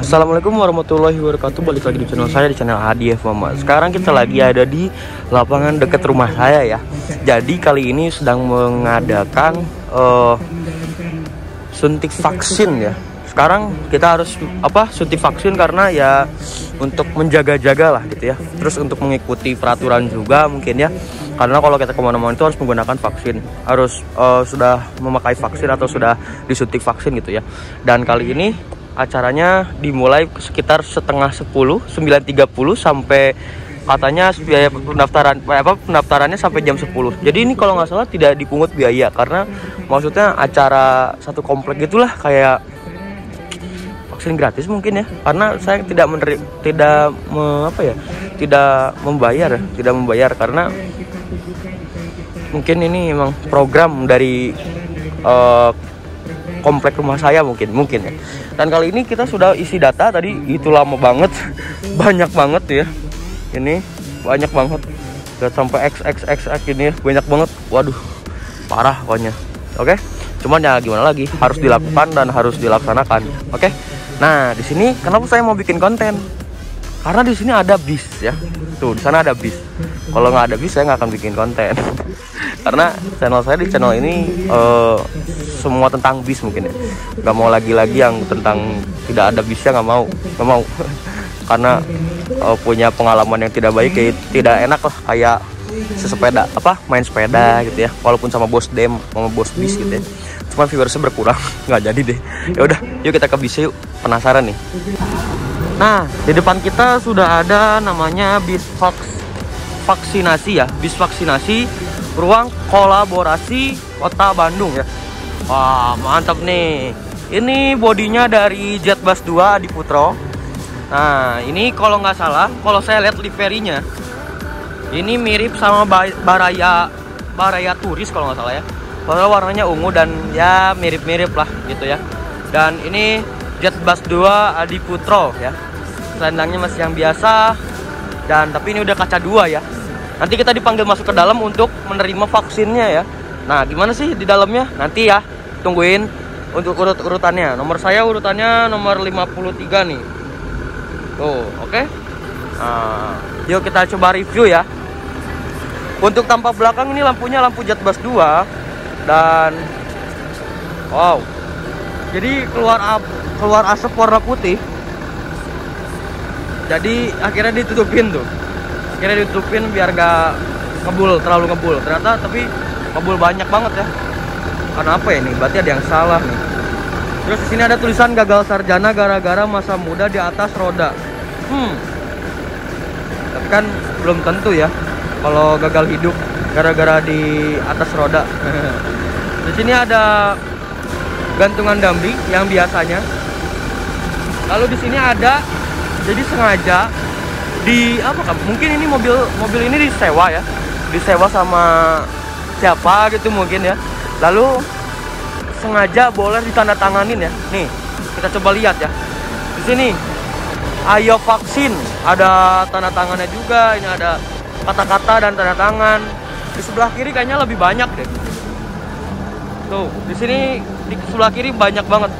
Assalamualaikum warahmatullahi wabarakatuh. Balik lagi di channel saya, di channel HDF Mama. Sekarang kita lagi ada di lapangan dekat rumah saya ya. Jadi kali ini sedang mengadakan suntik vaksin ya. Sekarang kita harus suntik vaksin karena ya untuk menjaga-jaga lah gitu ya. Terus untuk mengikuti peraturan juga mungkin ya. Karena kalau kita kemana-mana itu harus menggunakan vaksin, harus sudah memakai vaksin atau sudah disuntik vaksin gitu ya. Dan kali ini acaranya dimulai sekitar setengah 10, 9.30 sampai katanya biaya pendaftarannya sampai jam 10. Jadi ini kalau nggak salah tidak dipungut biaya karena maksudnya acara satu komplek gitulah, kayak vaksin gratis mungkin ya. Karena saya tidak membayar karena mungkin ini memang program dari komplek rumah saya mungkin ya. Dan kali ini kita sudah isi data tadi, itu lama banget, banyak banget ya. Ini banyak banget, udah sampai XXX ini ya, banyak banget. Waduh, parah pokoknya. Oke, cuman ya gimana lagi, harus dilakukan dan harus dilaksanakan. Oke. Nah, di sini kenapa saya mau bikin konten? Karena di sini ada bis ya. Tuh, di sana ada bis. Kalau nggak ada bis saya nggak akan bikin konten. Karena channel saya, di channel ini semua tentang bis mungkin ya. Nggak mau lagi-lagi yang tentang tidak ada bisnya, nggak mau. Karena punya pengalaman yang tidak baik, kayak tidak enak lah, kayak sesepeda main sepeda gitu ya, walaupun sama bos dem sama bos bis gitu ya. Cuma viewersnya berkurang, nggak jadi deh. Ya udah, yuk kita ke bis yuk, penasaran nih. Nah, di depan kita sudah ada namanya bis vaksinasi ya, bis vaksinasi ruang kolaborasi Kota Bandung ya. Wah, mantap nih. Ini bodinya dari Jetbus 2 di Putro. Nah, ini kalau nggak salah, kalau saya lihat liverinya, ini mirip sama Baraya Turis kalau nggak salah ya. Karena warnanya ungu dan ya mirip-mirip lah gitu ya. Dan ini Jetbus 2 Adi Putro ya. Selendangnya masih yang biasa, dan tapi ini udah kaca 2 ya. Nanti kita dipanggil masuk ke dalam untuk menerima vaksinnya ya. Nah, gimana sih di dalamnya? Nanti ya, tungguin untuk urutannya. Nomor saya urutannya nomor 53 nih. Tuh, oke. Nah, yuk kita coba review ya. Untuk tampak belakang ini lampunya lampu Jetbus 2 dan wow. Jadi keluar asap warna putih. Jadi akhirnya ditutupin tuh. Akhirnya ditutupin biar gak terlalu ngebul. Ternyata tapi ngebul banyak banget ya. Karena apa ya ini? Berarti ada yang salah nih. Terus di sini ada tulisan gagal sarjana gara-gara masa muda di atas roda. Tapi kan belum tentu ya kalau gagal hidup gara-gara di atas roda. Di sini ada gantungan damri yang biasanya. Lalu di sini ada, jadi sengaja mungkin ini mobil ini disewa ya, disewa sama siapa gitu mungkin ya. Lalu sengaja boleh ditandatanganin ya. Nih, kita coba lihat ya. Di sini ayo vaksin, ada tanda tangannya juga. Ini ada kata-kata dan tanda tangan. Di sebelah kiri kayaknya lebih banyak deh. Tuh, di sini di sebelah kiri banyak banget.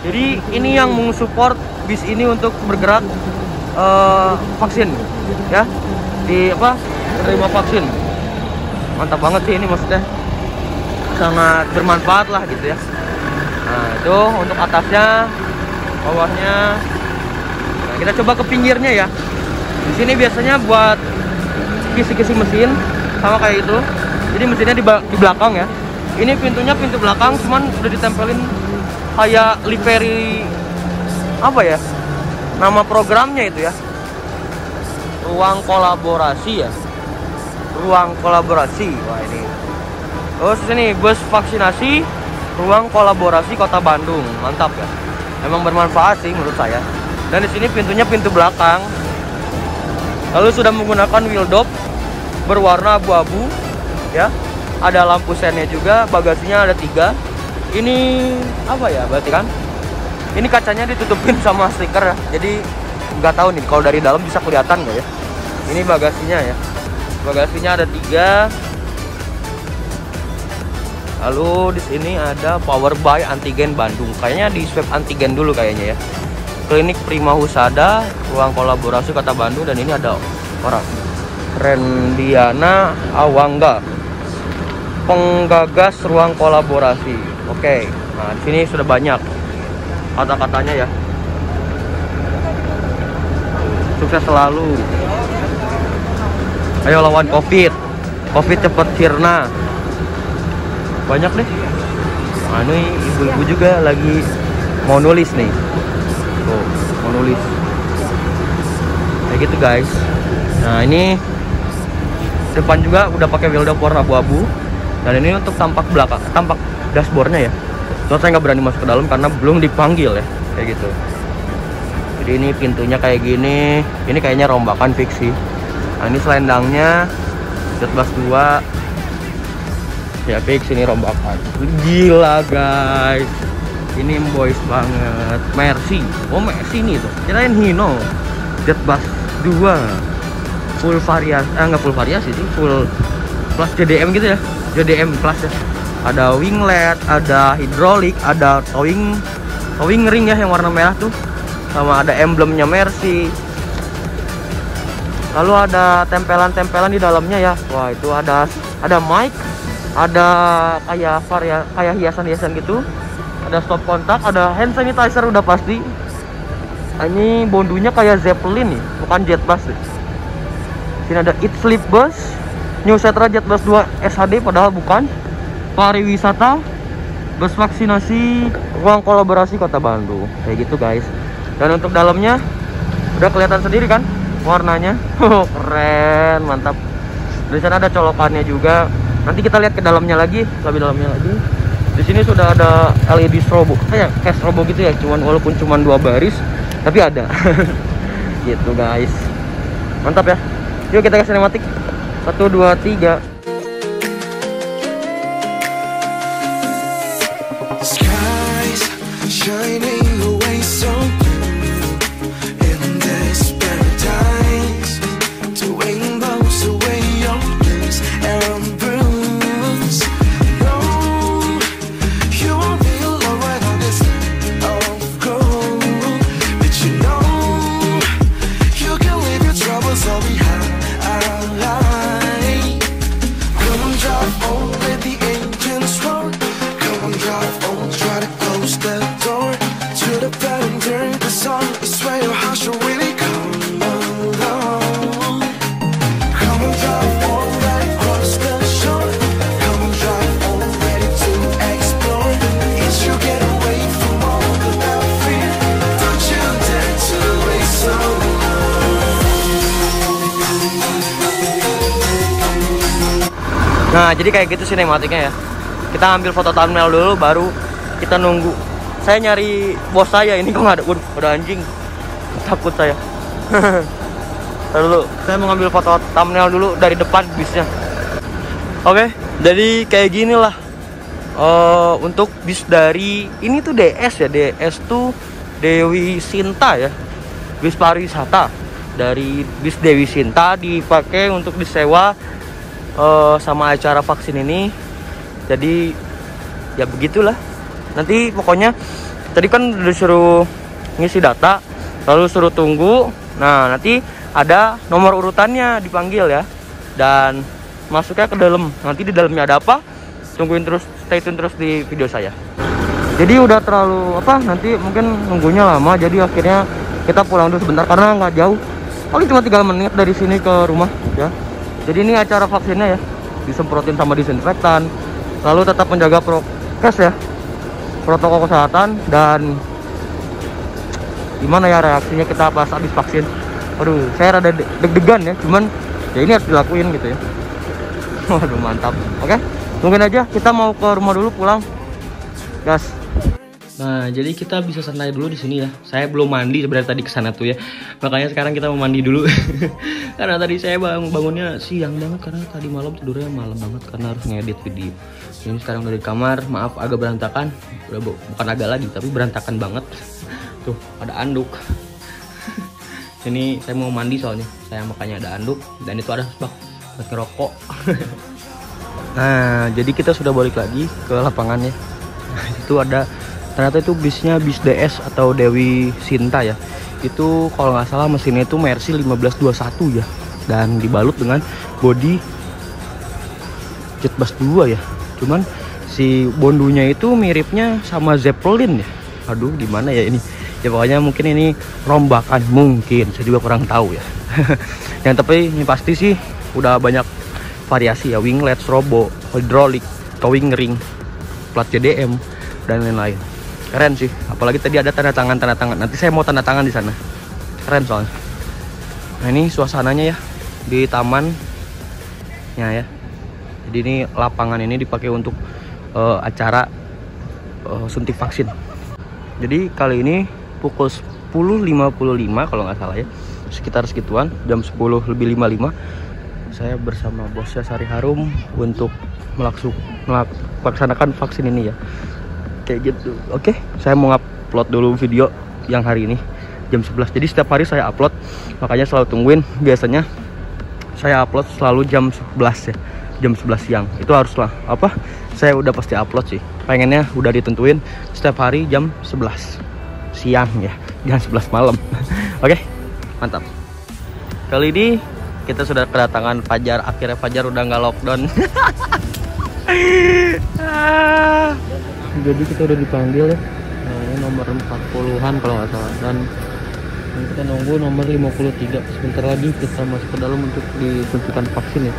Jadi ini yang mensupport bis ini untuk bergerak vaksin ya, menerima vaksin. Mantap banget sih ini, maksudnya sangat bermanfaat lah gitu ya. Nah, itu untuk atasnya, bawahnya. Nah, kita coba ke pinggirnya ya. Di sini biasanya buat kisi-kisi mesin sama kayak itu. Jadi mesinnya di belakang ya. Ini pintunya pintu belakang, cuman udah ditempelin kayak livery nama programnya itu ya, ruang kolaborasi ya, ruang kolaborasi. Wah, ini terus ini bus vaksinasi ruang kolaborasi Kota Bandung. Mantap ya, emang bermanfaat sih menurut saya. Dan di sini pintunya pintu belakang. Lalu sudah menggunakan wheel dop berwarna abu-abu ya. Ada lampu sennya juga, bagasinya ada 3. Ini apa ya, berarti kan ini kacanya ditutupin sama stiker ya, jadi nggak tahu nih kalau dari dalam bisa kelihatan nggak ya. Ini bagasinya ya, bagasinya ada 3. Lalu di sini ada Power by Antigen Bandung, kayaknya di swab antigen dulu kayaknya ya. Klinik Prima Husada, ruang kolaborasi Kota Bandung, dan ini ada orang Rendiana Awangga, penggagas ruang kolaborasi. Oke, nah di sini sudah banyak kata-katanya ya. Sukses selalu. Ayo lawan COVID. COVID cepet sirna. Banyak deh. Nah, ini ibu-ibu juga lagi mau nulis nih. Tuh, mau nulis. Kayak gitu guys. Nah ini depan juga udah pakai wheel dock warna abu-abu. Dan ini untuk tampak belakang, tampak dashboardnya ya. So saya nggak berani masuk ke dalam karena belum dipanggil ya, kayak gitu. Jadi ini pintunya kayak gini. Ini kayaknya rombakan fix sih. Nah ini selendangnya Jetbus 2 ya, fix ini rombakan. Gila guys, ini boys banget. Mercy, oh Mercy nih tuh, kirain Hino. Jetbus 2 full variasi, nggak full variasi sih, full plus JDM gitu ya, JDM plus ya. Ada winglet, ada hidrolik, ada towing ring ya yang warna merah tuh, sama ada emblemnya Mercy. Lalu ada tempelan-tempelan di dalamnya ya. Wah itu ada mic, ada kayak hiasan-hiasan gitu, ada stop kontak, ada hand sanitizer udah pasti. Ini bondunya kayak Zeppelin nih, bukan Jetbus nih. Sini ada Eat Sleep Bus, New Setra Jetbus 2 SHD, padahal bukan. Pariwisata, bus vaksinasi, ruang kolaborasi Kota Bandung, kayak gitu guys. Dan untuk dalamnya udah kelihatan sendiri kan warnanya. Keren, mantap. Di sana ada colokannya juga. Nanti kita lihat ke dalamnya lagi, lebih dalamnya lagi. Di sini sudah ada LED strobo, kayak strobo gitu ya, walaupun cuman 2 baris tapi ada. Gitu guys, mantap ya. Yuk kita ke sinematik. 1, 2, 3. Shining away so in this paradise, doing blows away your blues and bruise. No, you won't be alone right on this night of gold. But you know, you can leave your troubles all behind. Come on, drive on, let the engines roar. Come on, drive on, try to close the door to the bed and turn the song. I swear your heart should really come along. Come on, drive on, right across the shore. Come on, drive on, ready to explore. As you get away from all the bad fear, don't you dare to wait so long. Nah jadi kayak gitu sinematiknya ya. Kita ambil foto thumbnail dulu, baru kita nunggu. Saya nyari bos saya, ini kok nggak ada. Udah anjing, takut saya. Dulu saya mau ngambil foto thumbnail dulu dari depan bisnya. Oke, jadi kayak gini lah untuk bis dari ini tuh DS ya. DS tuh Dewi Sinta ya, bis pariwisata. Dari bis Dewi Sinta dipakai untuk disewa sama acara vaksin ini. Jadi ya begitulah. Nanti pokoknya tadi kan disuruh ngisi data, lalu suruh tunggu. Nah nanti ada nomor urutannya, dipanggil ya, dan masuknya ke dalam. Nanti di dalamnya ada apa, tungguin terus, stay tune terus di video saya. Jadi udah terlalu nanti mungkin nunggunya lama, jadi akhirnya kita pulang dulu sebentar karena nggak jauh, paling cuma 3 menit dari sini ke rumah ya. Jadi ini acara vaksinnya ya, disemprotin sama disinfektan, lalu tetap menjaga prokes ya, protokol kesehatan. Dan gimana ya reaksinya kita pas habis vaksin? Aduh, saya rada deg-degan ya, cuman ya ini harus dilakuin gitu ya. Waduh mantap. Oke, tungguin aja, kita mau ke rumah dulu, pulang gas. Nah, jadi kita bisa santai dulu di sini ya. Saya belum mandi sebenarnya tadi kesana tuh ya. Makanya sekarang kita mau mandi dulu. Karena tadi saya bangunnya siang banget karena tadi malam tidurnya malam banget karena harus ngedit video. Ini sekarang dari kamar, maaf agak berantakan. Bukan agak lagi, tapi berantakan banget. Tuh, ada anduk. Ini saya mau mandi soalnya. Saya makanya ada anduk dan itu ada bak buat ngerokok. Nah, jadi kita sudah balik lagi ke lapangannya. Itu ada ternyata itu bisnya bis DS atau Dewi Sinta ya. Itu kalau nggak salah mesinnya itu Mercy 1521 ya, dan dibalut dengan bodi Jetbus 2 ya. Cuman si bondunya itu miripnya sama Zeppelin ya. Aduh, gimana ya ini ya, pokoknya mungkin ini rombakan, mungkin saya juga kurang tahu ya. Yang tapi ini pasti sih udah banyak variasi ya, winglet, strobo, hidrolik, towing ring, plat JDM dan lain-lain. Keren sih, apalagi tadi ada tanda tangan. Nanti saya mau tanda tangan di sana. Keren soalnya. Nah, ini suasananya ya di taman ya. Jadi ini lapangan ini dipakai untuk acara suntik vaksin. Jadi kali ini pukul 10.55 kalau nggak salah ya, sekitar segituan, jam 10:55 saya bersama bosnya Sari Harum untuk melaksanakan vaksin ini ya. Kayak gitu. Oke, saya mau upload dulu video yang hari ini jam 11. Jadi setiap hari saya upload, makanya selalu tungguin. Biasanya saya upload selalu jam 11 ya, jam 11 siang. Itu haruslah apa, saya udah pasti upload sih. Pengennya udah ditentuin setiap hari jam 11 siang ya, jangan 11 malam. Oke, mantap. Kali ini kita sudah kedatangan Fajar. Akhirnya Fajar udah nggak lockdown. Jadi kita udah dipanggil ya. Nah, ini nomor 40-an kalau nggak salah, dan kita nunggu nomor 53. Sebentar lagi kita masuk ke dalam untuk disuntikan vaksin ya.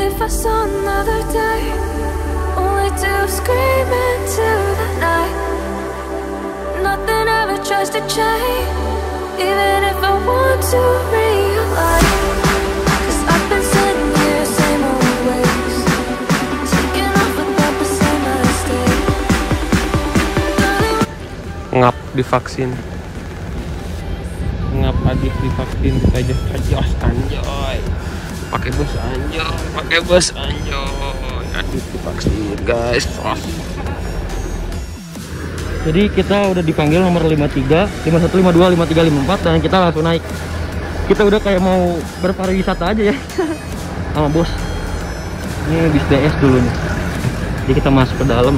If I saw another day, only to scream into the night. Nothing ever tries to change, even if I want to realize. 'Cause I've been sitting here, same old ways, taking off without the same mistake. Ngap divaksin, ngap adit divaksin, kita jos anjoy, pakai bus anjoy, adit divaksin guys. Jadi kita udah dipanggil nomor 53, 51, 52, 53, 54, dan kita langsung naik. Kita udah kayak mau berpariwisata aja ya. Sama bos. Ini bis DS dulu nih. Jadi kita masuk ke dalam.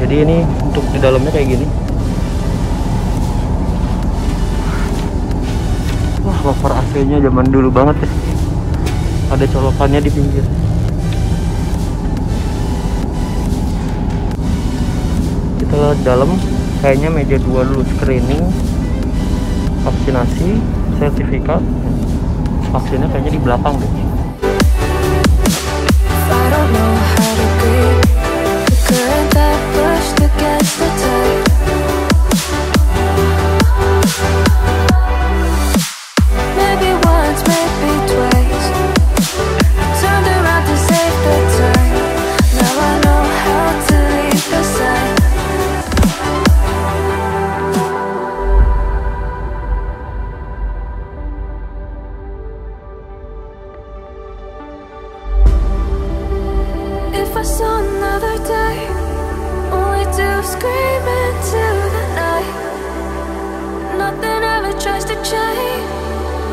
Jadi ini untuk di dalamnya kayak gini. Wah, cover AC-nya zaman dulu banget ya. Ada colokannya di pinggir. Kita lihat dalam, kayaknya meja 2 dulu, screening, vaksinasi, sertifikat. Vaksinnya kayaknya di belakang deh. I don't know how to breathe, the current that pushed against the tide. Maybe once, maybe twice, turned around to save the time. Now I know how to leave the side. If I saw another day, only to scream into the night. Nothing ever tries to change,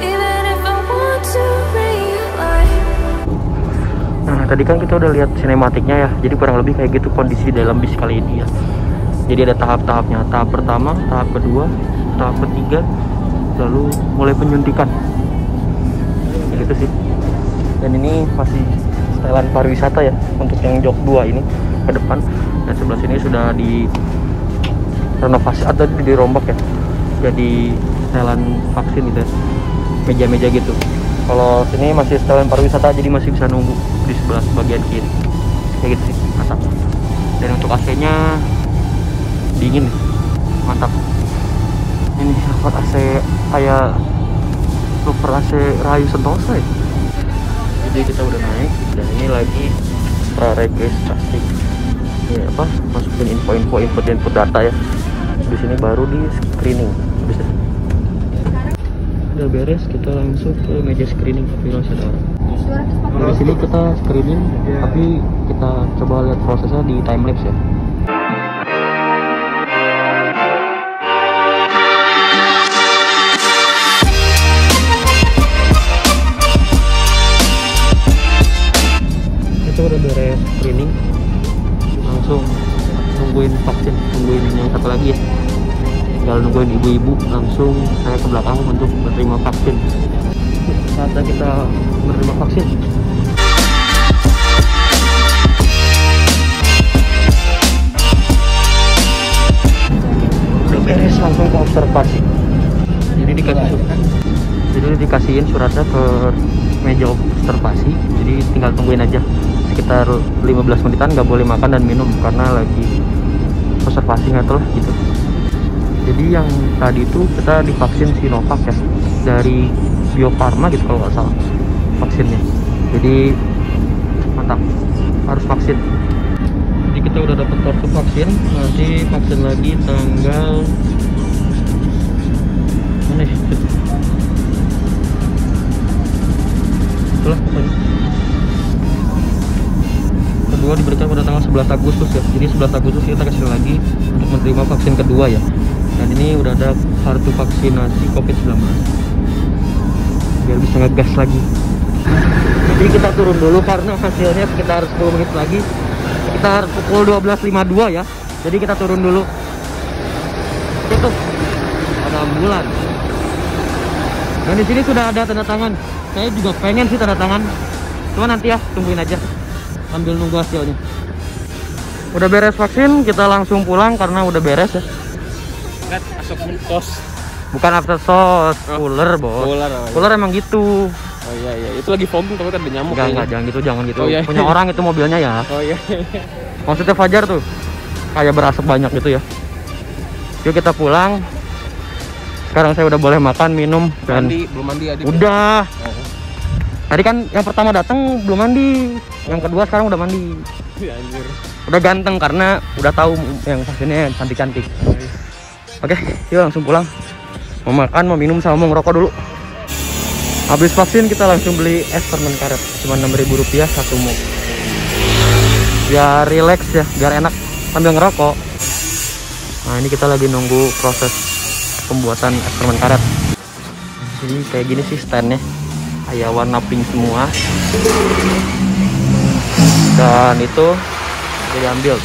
even if I want to realize. Nah, tadi kan kita udah lihat sinematiknya ya. Jadi kurang lebih kayak gitu kondisi dalam bis kali ini ya. Jadi ada tahap-tahapnya. Tahap pertama, tahap kedua, tahap ketiga, lalu mulai penyuntikan. Kayak gitu sih. Dan ini masih setelan pariwisata ya untuk yang jok 2 ini ke depan, dan sebelah sini sudah di renovasi atau dirombak ya, jadi setelan vaksin gitu ya, meja-meja gitu. Kalau sini masih setelan pariwisata, jadi masih bisa nunggu di sebelah bagian kiri. Kayak gitu sih, mantap. Dan untuk AC-nya dingin, mantap. Ini dapat AC kayak super AC Rayu Sentosa ya. Jadi kita udah naik dan ini lagi praregistrasi. Ini apa? Masukin info input data ya. Di sini baru di screening. Bisa. Udah beres, kita langsung ke meja screening papilon saudara. Dari sini kita screening, tapi kita coba lihat prosesnya di time lapse ya. Itu udah beres screening, langsung nungguin vaksin, nungguin yang satu lagi ya. Tinggal nungguin ibu-ibu, langsung saya ke belakang untuk menerima vaksin. Saatnya kita menerima vaksin. Udah beres, langsung ke observasi. Jadi dikasihin suratnya ke meja observasi. Jadi tinggal tungguin aja sekitar 15 menitan, nggak boleh makan dan minum karena lagi observasi lah gitu. Jadi yang tadi itu kita divaksin Sinovac ya, dari Bio Farma gitu kalau nggak salah vaksinnya. Jadi mantap, harus vaksin. Jadi kita udah dapat kartu vaksin, nanti vaksin lagi tanggal mana ya? Itulah pokoknya. Kedua diberikan pada tanggal 11 Agustus ya. Jadi 11 Agustus kita kasih lagi untuk menerima vaksin kedua ya. Dan ini udah ada kartu vaksinasi COVID-19 biar bisa ngegas lagi. Jadi kita turun dulu karena hasilnya sekitar 10 menit lagi, sekitar pukul 12.52 ya. Jadi kita turun dulu. Itu ada ambulan. Dan di sini sudah ada tanda tangan. Saya juga pengen sih tanda tangan, cuma nanti ya, tungguin aja sambil nunggu hasilnya. Udah beres vaksin, kita langsung pulang karena udah beres ya. Asap tos. Bukan after sauce, cooler bos. Cooler emang gitu. Oh iya, itu lagi fogging tapi ada nyamuk. Enggak, jangan gitu. Oh, iya. Punya orang itu mobilnya ya. Oh iya. Maksudnya Fajar tuh kayak berasap banyak gitu ya. Yuk kita pulang. Sekarang saya udah boleh makan, minum dan belum mandi adik. Udah. Oh. Tadi kan yang pertama datang belum mandi, yang kedua sekarang udah mandi. Anjir. Udah ganteng karena udah tahu yang vaksinnya cantik-cantik. Oke, yuk langsung pulang. Mau makan, mau minum, sama mau ngerokok dulu. Habis vaksin kita langsung beli es permen karet, cuma Rp6.000 satu mug. Biar relax ya, biar enak sambil ngerokok. Nah ini kita lagi nunggu proses pembuatan es permen karet. Jadi kayak gini sih standnya, kayak warna pink semua. Dan itu diambil.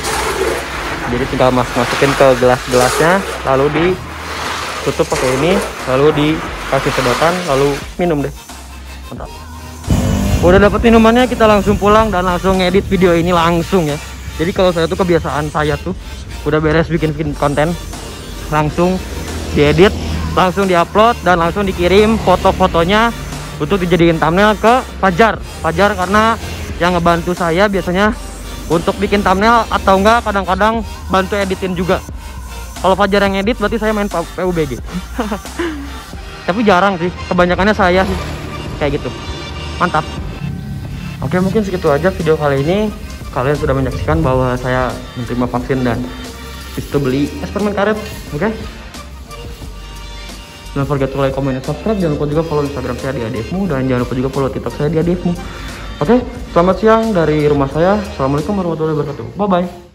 Jadi tinggal masukin ke gelas-gelasnya, lalu ditutup pakai ini, lalu dikasih sedotan, lalu minum deh. Mantap. Udah dapet minumannya, kita langsung pulang dan langsung ngedit video ini langsung ya. Jadi kalau saya tuh kebiasaan saya tuh udah beres bikin konten, langsung diedit, langsung diupload dan langsung dikirim foto-fotonya untuk dijadiin thumbnail ke Fajar karena yang ngebantu saya biasanya untuk bikin thumbnail atau enggak kadang-kadang bantu editin juga. Kalau Fajar yang edit berarti saya main PUBG. Tapi jarang sih, kebanyakannya saya sih kayak gitu. Mantap. Oke, mungkin segitu aja video kali ini. Kalian sudah menyaksikan bahwa saya menerima vaksin dan itu beli es permen karet. Oke. Jangan forget to like, comment, dan subscribe. Jangan lupa juga follow Instagram saya di ADFmu dan jangan lupa juga follow TikTok saya di ADFmu. Oke, selamat siang dari rumah saya. Assalamualaikum warahmatullahi wabarakatuh. Bye bye.